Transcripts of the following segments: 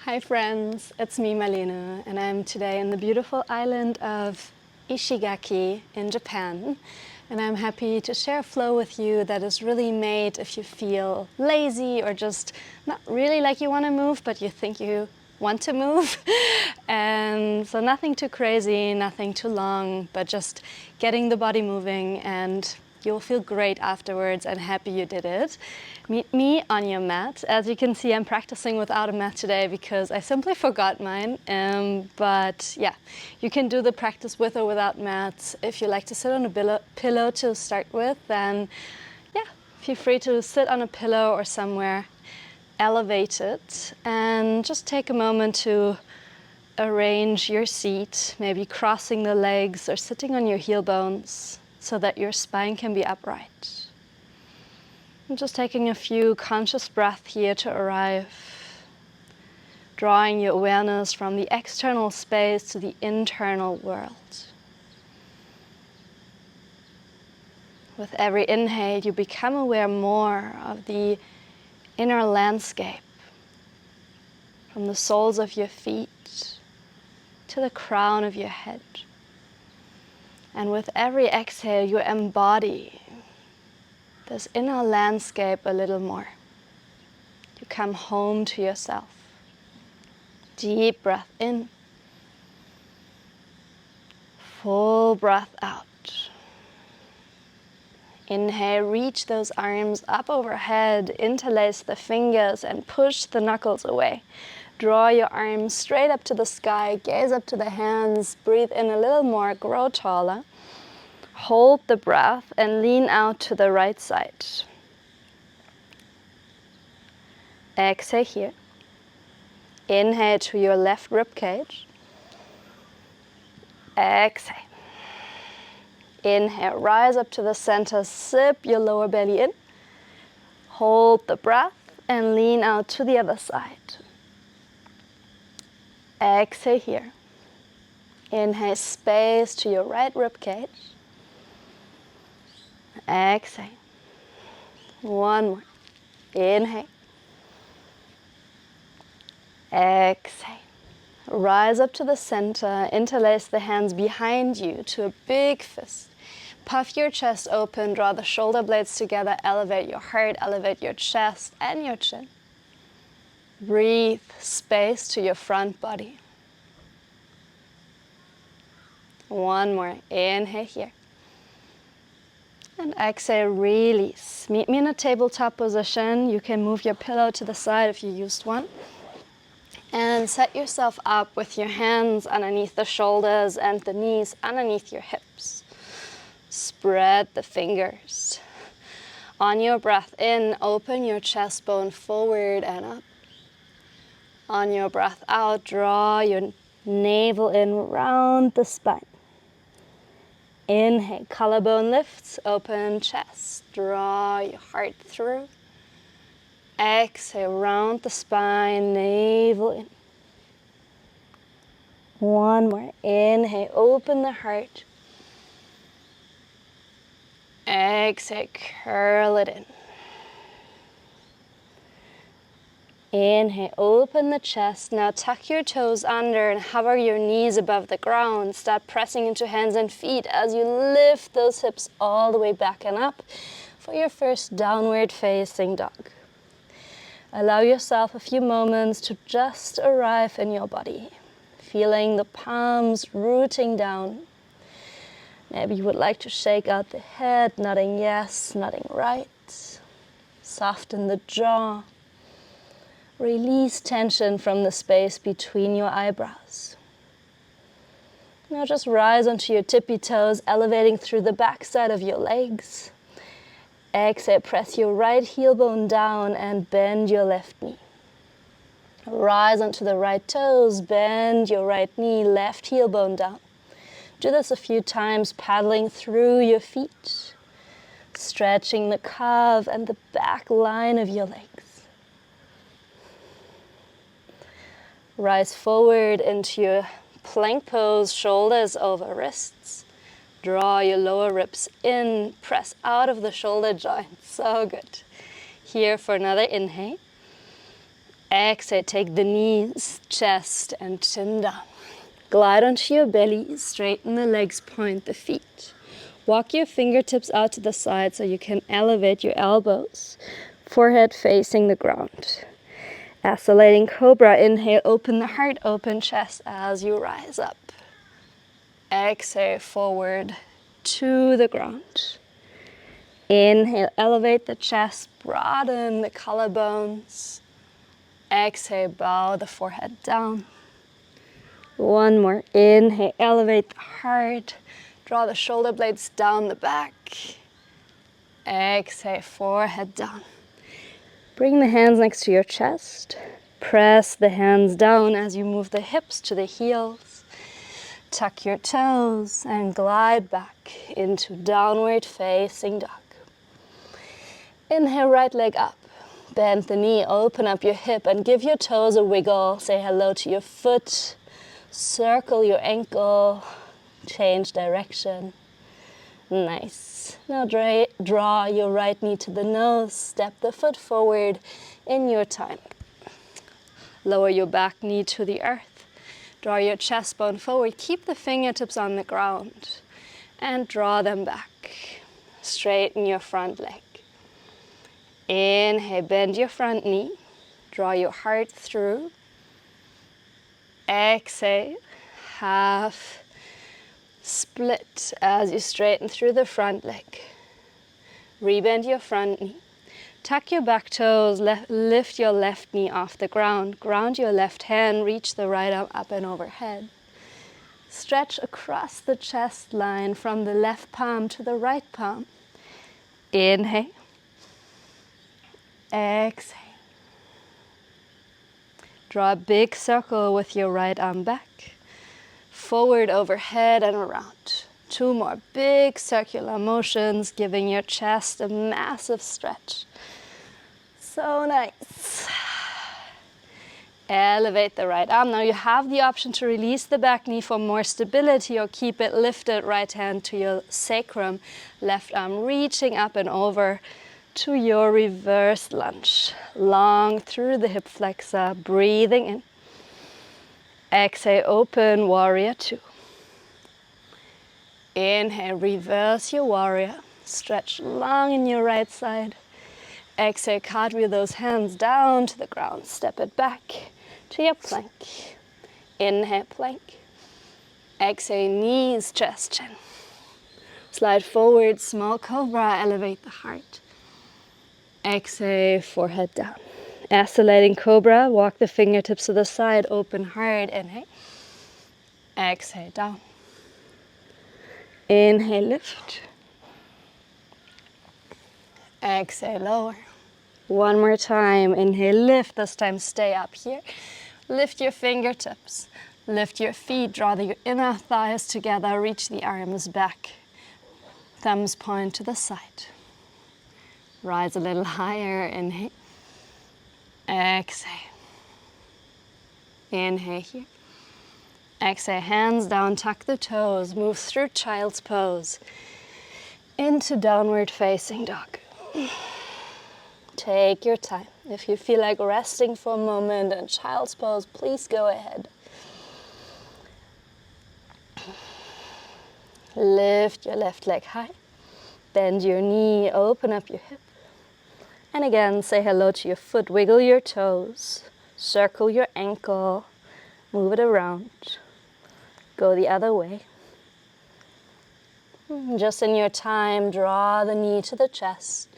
Hi friends, it's me Marlene, and I'm today in the beautiful island of Ishigaki in Japan. And I'm happy to share a flow with you that is really made if you feel lazy or just not really like you want to move, but you think you want to move. And so nothing too crazy, nothing too long, but just getting the body moving, and you'll feel great afterwards and happy you did it. Meet me on your mat. As you can see, I'm practicing without a mat today because I simply forgot mine. But yeah, you can do the practice with or without mats. If you like to sit on a pillow to start with, then yeah, feel free to sit on a pillow or somewhere elevated, and just take a moment to arrange your seat, maybe crossing the legs or sitting on your heel bones so that your spine can be upright. I'm just taking a few conscious breaths here to arrive, drawing your awareness from the external space to the internal world. With every inhale, you become aware more of the inner landscape, from the soles of your feet to the crown of your head. And with every exhale, you embody this inner landscape a little more. You come home to yourself. Deep breath in. Full breath out. Inhale, reach those arms up overhead, interlace the fingers and push the knuckles away. Draw your arms straight up to the sky, gaze up to the hands, breathe in a little more, grow taller. Hold the breath and lean out to the right side. Exhale here. Inhale to your left rib cage. Exhale. Inhale, rise up to the center, sip your lower belly in. Hold the breath and lean out to the other side. Exhale here. Inhale, space to your right rib cage. Exhale. One more. Inhale. Exhale. Rise up to the center, interlace the hands behind you to a big fist. Puff your chest open, draw the shoulder blades together, elevate your heart, elevate your chest and your chin. Breathe space to your front body. One more. Inhale here. And exhale, release. Meet me in a tabletop position. You can move your pillow to the side if you used one. And set yourself up with your hands underneath the shoulders and the knees underneath your hips. Spread the fingers. On your breath in, open your chest bone forward and up. On your breath out, draw your navel in, round the spine. Inhale, collarbone lifts, open chest. Draw your heart through. Exhale, round the spine, navel in. One more. Inhale, open the heart. Exhale, curl it in. Inhale, open the chest. Now tuck your toes under and hover your knees above the ground. Start pressing into hands and feet as you lift those hips all the way back and up for your first downward facing dog. Allow yourself a few moments to just arrive in your body, feeling the palms rooting down. Maybe you would like to shake out the head, nodding yes, nodding right. Soften the jaw. Release tension from the space between your eyebrows. Now just rise onto your tippy toes, elevating through the backside of your legs. Exhale, press your right heel bone down and bend your left knee. Rise onto the right toes, bend your right knee, left heel bone down. Do this a few times, paddling through your feet, stretching the calf and the back line of your legs. Rise forward into your plank pose, shoulders over wrists. Draw your lower ribs in, press out of the shoulder joint. So good. Here for another inhale. Exhale, take the knees, chest, and chin down. Glide onto your belly, straighten the legs, point the feet. Walk your fingertips out to the side so you can elevate your elbows, forehead facing the ground. Oscillating cobra, inhale, open the heart, open chest as you rise up. Exhale, forward to the ground. Inhale, elevate the chest, broaden the collarbones. Exhale, bow the forehead down. One more. Inhale, elevate the heart. Draw the shoulder blades down the back. Exhale, forehead down. Bring the hands next to your chest. Press the hands down as you move the hips to the heels. Tuck your toes and glide back into downward facing dog. Inhale, right leg up. Bend the knee, open up your hip and give your toes a wiggle. Say hello to your foot. Circle your ankle. Change direction. Nice. Now draw your right knee to the nose. Step the foot forward in your time. Lower your back knee to the earth. Draw your chest bone forward. Keep the fingertips on the ground. And draw them back. Straighten your front leg. Inhale, bend your front knee. Draw your heart through. Exhale, half split as you straighten through the front leg. Rebend your front knee. Tuck your back toes, lift your left knee off the ground. Ground your left hand, reach the right arm up and overhead. Stretch across the chest line from the left palm to the right palm. Inhale. Exhale. Draw a big circle with your right arm back. Forward, overhead, and around. 2 more big circular motions, giving your chest a massive stretch. So nice. Elevate the right arm. Now you have the option to release the back knee for more stability or keep it lifted. Right hand to your sacrum. Left arm reaching up and over to your reverse lunge. Long through the hip flexor, breathing in. Exhale, open, warrior 2. Inhale, reverse your warrior. Stretch long in your right side. Exhale, cartwheel those hands down to the ground. Step it back to your plank. Inhale, plank. Exhale, knees, chest, chin. Slide forward, small cobra, elevate the heart. Exhale, forehead down. Oscillating cobra, walk the fingertips to the side, open heart, inhale. Exhale, down. Inhale, lift. Exhale, lower. One more time, inhale, lift. This time stay up here. Lift your fingertips. Lift your feet, draw your inner thighs together, reach the arms back. Thumbs point to the side. Rise a little higher, inhale. Exhale. Inhale here. Exhale, hands down, tuck the toes, move through child's pose into downward facing dog. Take your time. If you feel like resting for a moment in child's pose, please go ahead. Lift your left leg high. Bend your knee, open up your hip. And again, say hello to your foot. Wiggle your toes. Circle your ankle. Move it around. Go the other way. Just in your time, draw the knee to the chest.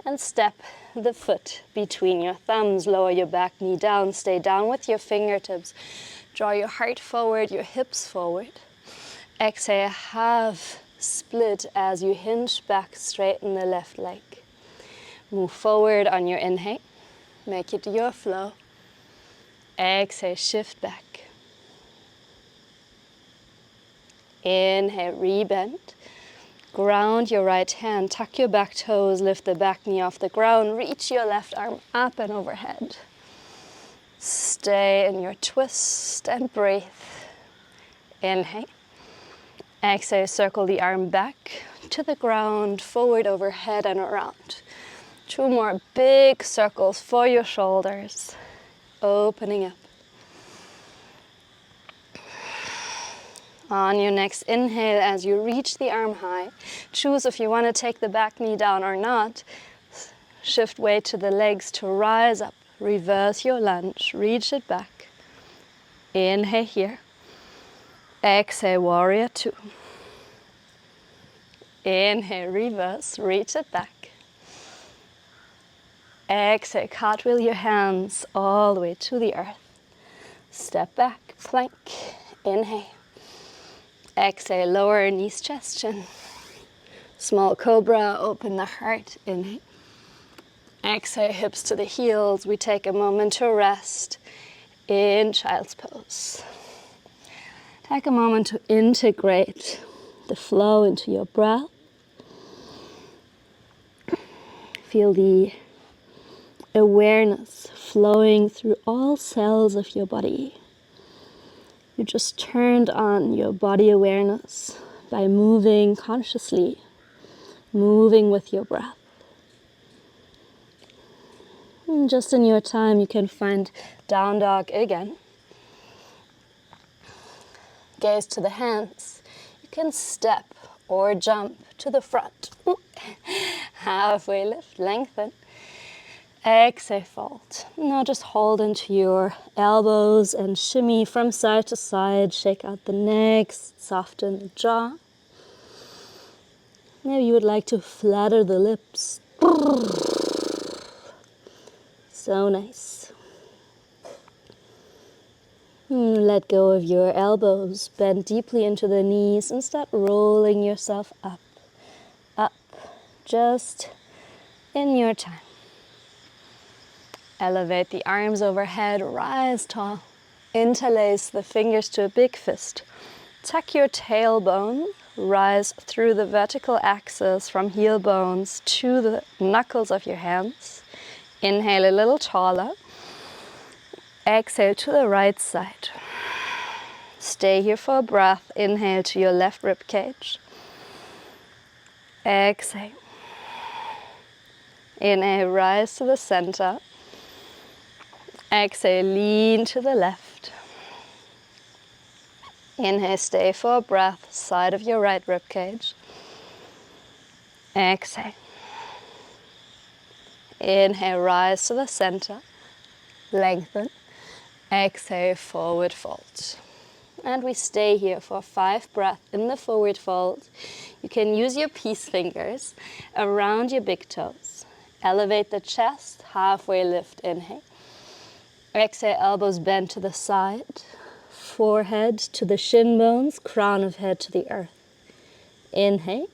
And step the foot between your thumbs. Lower your back knee down. Stay down with your fingertips. Draw your heart forward, your hips forward. Exhale, half split as you hinge back, straighten the left leg. Move forward on your inhale. Make it your flow. Exhale, shift back. Inhale, rebend. Ground your right hand, tuck your back toes, lift the back knee off the ground, reach your left arm up and overhead. Stay in your twist and breathe. Inhale. Exhale, circle the arm back to the ground, forward, overhead, and around. 2 more big circles for your shoulders. opening up. On your next inhale, as you reach the arm high, choose if you want to take the back knee down or not. Shift weight to the legs to rise up. Reverse your lunge, reach it back. Inhale here. Exhale, warrior two. Inhale, reverse, reach it back. Exhale, cartwheel your hands all the way to the earth. Step back, plank. Inhale. Exhale, lower knees, chest, chin. Small cobra, open the heart. Inhale. Exhale, hips to the heels. We take a moment to rest in child's pose. Take a moment to integrate the flow into your breath. Feel the awareness flowing through all cells of your body. You just turned on your body awareness by moving consciously, moving with your breath. And just in your time, you can find down dog again. Gaze to the hands. You can step or jump to the front. Halfway lift, lengthen. Exhale, fold. Now just hold into your elbows and shimmy from side to side. Shake out the neck, soften the jaw. Maybe you would like to flatter the lips. So nice. Let go of your elbows. Bend deeply into the knees and start rolling yourself up, up, just in your time. Elevate the arms overhead, rise tall. Interlace the fingers to a big fist. Tuck your tailbone, rise through the vertical axis from heel bones to the knuckles of your hands. Inhale a little taller. Exhale to the right side. Stay here for a breath. Inhale to your left rib cage. Exhale. Inhale, rise to the center. Exhale, lean to the left. Inhale, stay for a breath, side of your right rib cage. Exhale. Inhale, rise to the center. Lengthen. Exhale, forward fold. And we stay here for 5 breaths in the forward fold. You can use your peace fingers around your big toes. Elevate the chest, halfway lift, inhale. Exhale, elbows bend to the side. Forehead to the shin bones, crown of head to the earth. Inhale.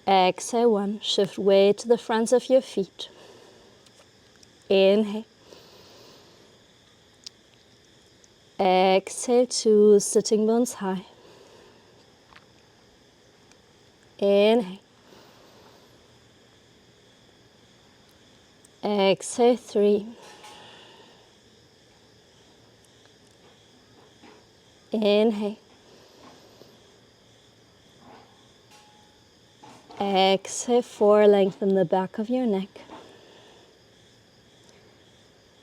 Exhale, 1. Shift weight to the fronts of your feet. Inhale. Exhale, 2. Sitting bones high. Inhale. Exhale, 3. Inhale. Exhale, 4. Lengthen the back of your neck.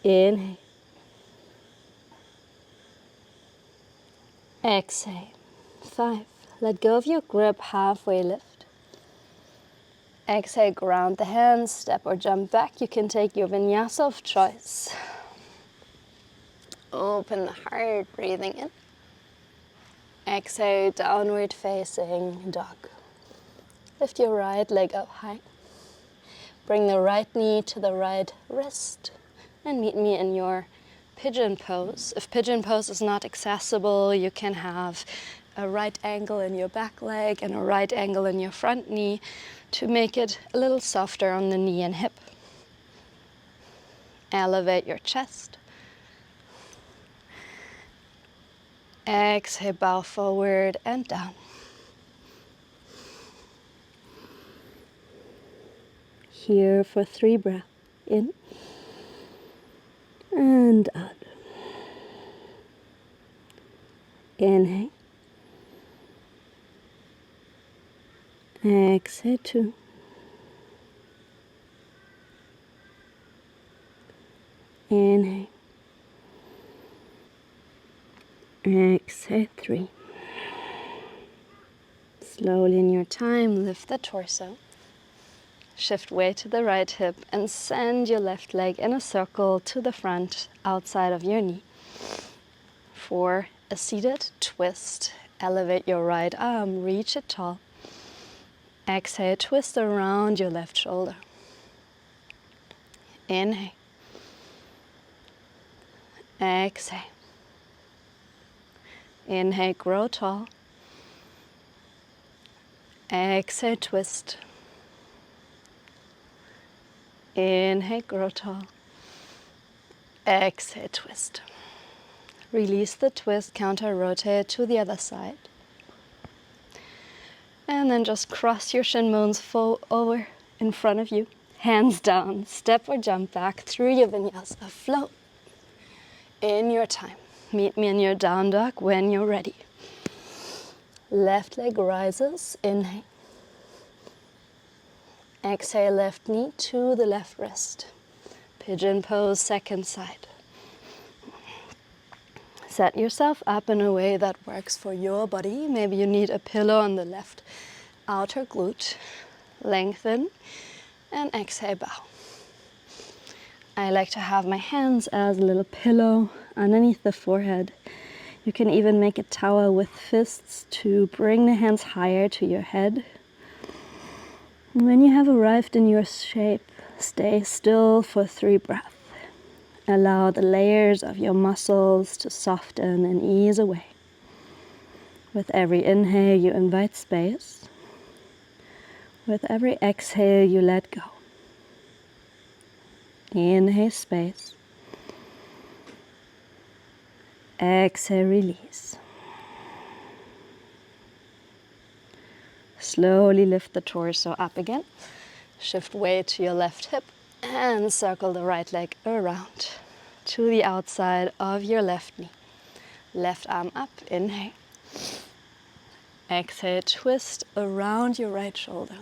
Inhale. Exhale. 5. Let go of your grip, halfway lift. Exhale, ground the hands, step or jump back. You can take your vinyasa of choice. Open the heart, breathing in. Exhale, downward facing dog. Lift your right leg up high. Bring the right knee to the right wrist and meet me in your pigeon pose. If pigeon pose is not accessible, you can have a right angle in your back leg and a right angle in your front knee to make it a little softer on the knee and hip. Elevate your chest. Exhale, bow forward and down. Here for 3 breaths. In and out. Inhale. Exhale, 2. Inhale. Exhale, 3. Slowly in your time, lift the torso. Shift weight to the right hip and send your left leg in a circle to the front outside of your knee. For a seated twist, elevate your right arm, reach it tall. Exhale, twist around your left shoulder. Inhale. Exhale. Inhale, grow tall. Exhale, twist. Inhale, grow tall. Exhale, twist. Release the twist, counter-rotate to the other side. And then just cross your shin bones over in front of you. Hands down, step or jump back through your vinyasa. Float in your time. Meet me in your down dog when you're ready. Left leg rises, inhale. Exhale, left knee to the left wrist. Pigeon pose, second side. Set yourself up in a way that works for your body. Maybe you need a pillow on the left outer glute. Lengthen and exhale, bow. I like to have my hands as a little pillow underneath the forehead. You can even make a tower with fists to bring the hands higher to your head. When you have arrived in your shape, stay still for 3 breaths. Allow the layers of your muscles to soften and ease away. With every inhale, you invite space. With every exhale, you let go. Inhale, space. Exhale, release. Slowly lift the torso up again. Shift weight to your left hip and circle the right leg around to the outside of your left knee. Left arm up, inhale. Exhale, twist around your right shoulder.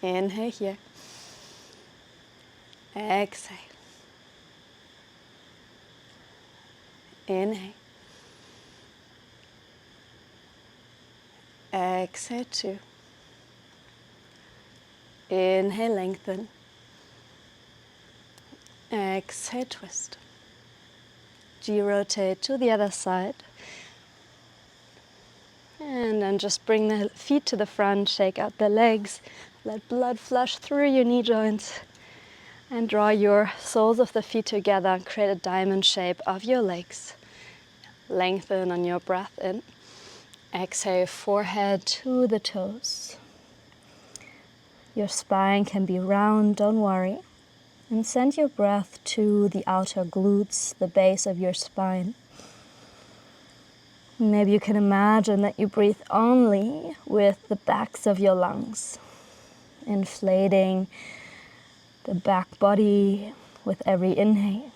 Inhale here. Exhale. Inhale. Exhale, 2. Inhale, lengthen. Exhale, twist. G-rotate to the other side. And then just bring the feet to the front, shake out the legs, let blood flush through your knee joints, and draw your soles of the feet together and create a diamond shape of your legs. Lengthen on your breath in. Exhale, forehead to the toes. Your spine can be round, don't worry. And send your breath to the outer glutes, the base of your spine. Maybe you can imagine that you breathe only with the backs of your lungs, inflating the back body with every inhale,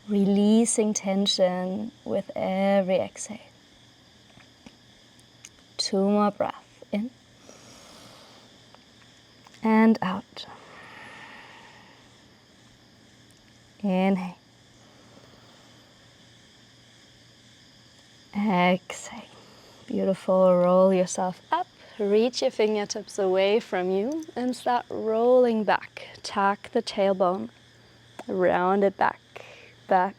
releasing tension with every exhale. 2 more breaths in and out. Inhale. Exhale. Beautiful. Roll yourself up. Reach your fingertips away from you and start rolling back. Tuck the tailbone. Round it back, back,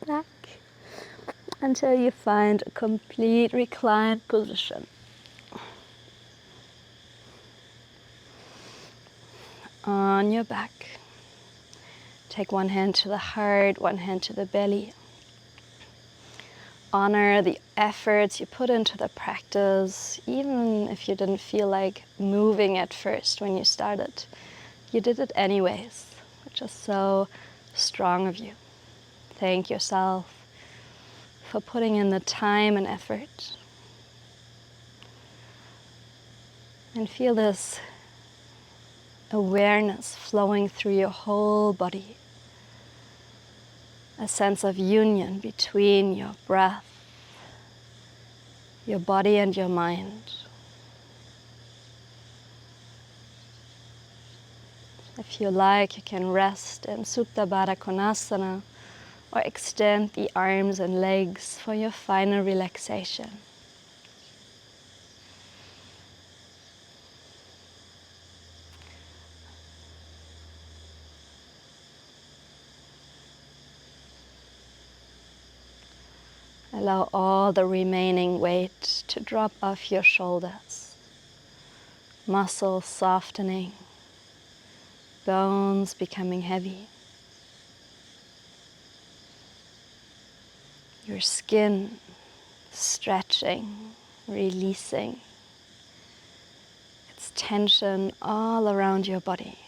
back, until you find a complete reclined position. On your back. Take one hand to the heart, one hand to the belly. Honor the efforts you put into the practice, even if you didn't feel like moving at first when you started. You did it anyways, which is so strong of you. Thank yourself for putting in the time and effort. And feel this awareness flowing through your whole body. A sense of union between your breath, your body and your mind. If you like, you can rest in Supta Baddha Konasana or extend the arms and legs for your final relaxation. Allow all the remaining weight to drop off your shoulders. Muscles softening, bones becoming heavy. Your skin stretching, releasing its tension all around your body.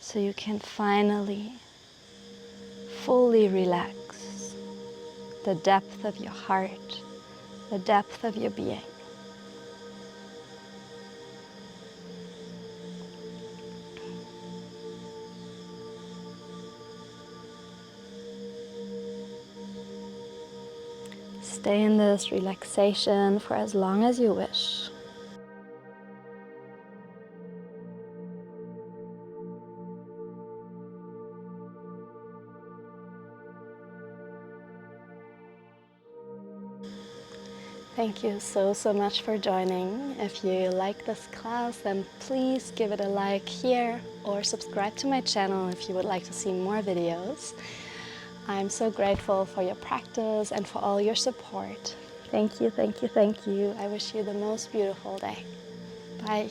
So you can finally fully relax the depth of your heart, the depth of your being. Stay in this relaxation for as long as you wish. Thank you so much for joining. If you like this class, then please give it a like here or subscribe to my channel if you would like to see more videos. I'm so grateful for your practice and for all your support. Thank you, thank you, thank you. I wish you the most beautiful day. Bye.